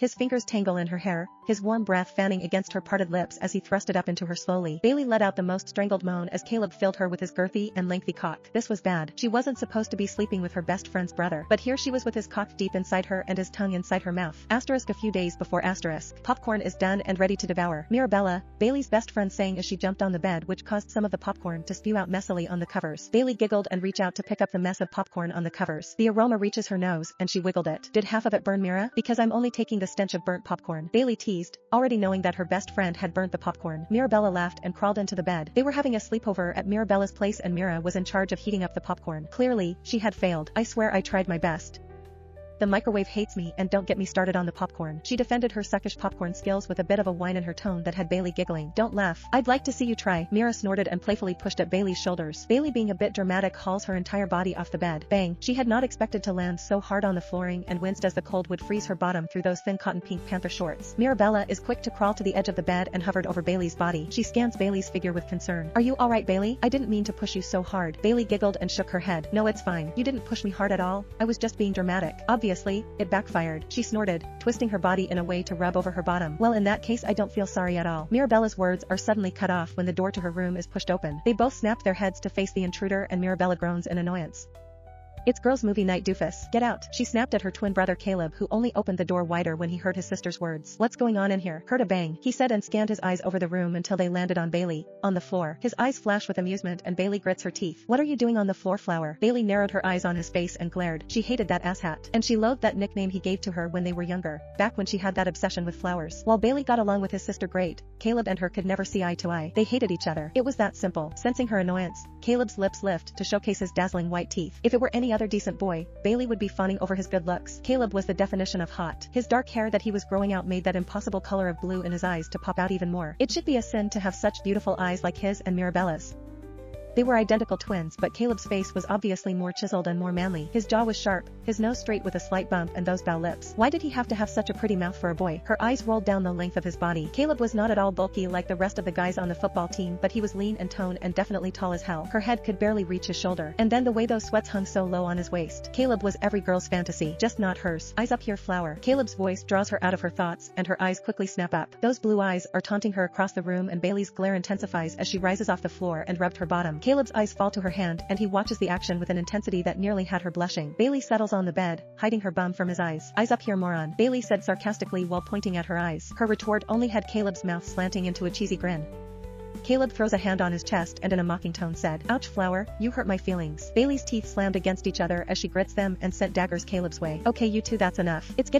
His fingers tangle in her hair, his warm breath fanning against her parted lips as he thrust it up into her slowly. Bailey let out the most strangled moan as Caleb filled her with his girthy and lengthy cock. This was bad. She wasn't supposed to be sleeping with her best friend's brother, but here she was with his cock deep inside her and his tongue inside her mouth. Asterisk a few days before asterisk. Popcorn is done and ready to devour. Mirabella, Bailey's best friend, sang as she jumped on the bed, which caused some of the popcorn to spew out messily on the covers. Bailey giggled and reached out to pick up the mess of popcorn on the covers. The aroma reaches her nose, and she wiggled it. Did half of it burn, Mira? Because I'm only taking the stench of burnt popcorn, Bailey teased, already knowing that her best friend had burnt the popcorn. Mirabella laughed and crawled into the bed. They were having a sleepover at Mirabella's place and Mira was in charge of heating up the popcorn. Clearly, she had failed. I swear I tried my best. The microwave hates me, and don't get me started on the popcorn. She defended her suckish popcorn skills with a bit of a whine in her tone that had Bailey giggling. Don't laugh. I'd like to see you try. Mira snorted and playfully pushed at Bailey's shoulders. Bailey, being a bit dramatic, hauls her entire body off the bed. Bang. She had not expected to land so hard on the flooring and winced as the cold would freeze her bottom through those thin cotton pink panther shorts. Mirabella is quick to crawl to the edge of the bed and hovered over Bailey's body. She scans Bailey's figure with concern. Are you alright, Bailey? I didn't mean to push you so hard. Bailey giggled and shook her head. No, it's fine. You didn't push me hard at all. I was just being dramatic. Obviously, it backfired. She snorted, twisting her body in a way to rub over her bottom. Well, in that case I don't feel sorry at all. Mirabella's words are suddenly cut off when the door to her room is pushed open. They both snapped their heads to face the intruder and Mirabella groans in annoyance. It's girls' movie night, doofus. Get out. She snapped at her twin brother Caleb, who only opened the door wider when he heard his sister's words. What's going on in here? Heard a bang, he said and scanned his eyes over the room until they landed on Bailey, on the floor. His eyes flash with amusement and Bailey grits her teeth. What are you doing on the floor, Flower? Bailey narrowed her eyes on his face and glared. She hated that asshat. And she loathed that nickname he gave to her when they were younger, back when she had that obsession with flowers. While Bailey got along with his sister great, Caleb and her could never see eye to eye. They hated each other. It was that simple. Sensing her annoyance, Caleb's lips lift to showcase his dazzling white teeth. If it were any other decent boy, Bailey would be fawning over his good looks. Caleb was the definition of hot. His dark hair that he was growing out made that impossible color of blue in his eyes to pop out even more. It should be a sin to have such beautiful eyes like his and Mirabella's. They were identical twins, but Caleb's face was obviously more chiseled and more manly. His jaw was sharp, his nose straight with a slight bump and those bow lips. Why did he have to have such a pretty mouth for a boy? Her eyes rolled down the length of his body. Caleb was not at all bulky like the rest of the guys on the football team, but he was lean and toned and definitely tall as hell. Her head could barely reach his shoulder. And then the way those sweats hung so low on his waist. Caleb was every girl's fantasy, just not hers. Eyes up here, Flower. Caleb's voice draws her out of her thoughts, and her eyes quickly snap up. Those blue eyes are taunting her across the room and Bailey's glare intensifies as she rises off the floor and rubbed her bottom. Caleb's eyes fall to her hand and he watches the action with an intensity that nearly had her blushing. Bailey settles on the bed, hiding her bum from his eyes. Eyes up here, moron, Bailey said sarcastically while pointing at her eyes. Her retort only had Caleb's mouth slanting into a cheesy grin. Caleb throws a hand on his chest and in a mocking tone said, Ouch, Flower, you hurt my feelings. Bailey's teeth slammed against each other as she grits them and sent daggers Caleb's way. Okay, you two, that's enough. It's getting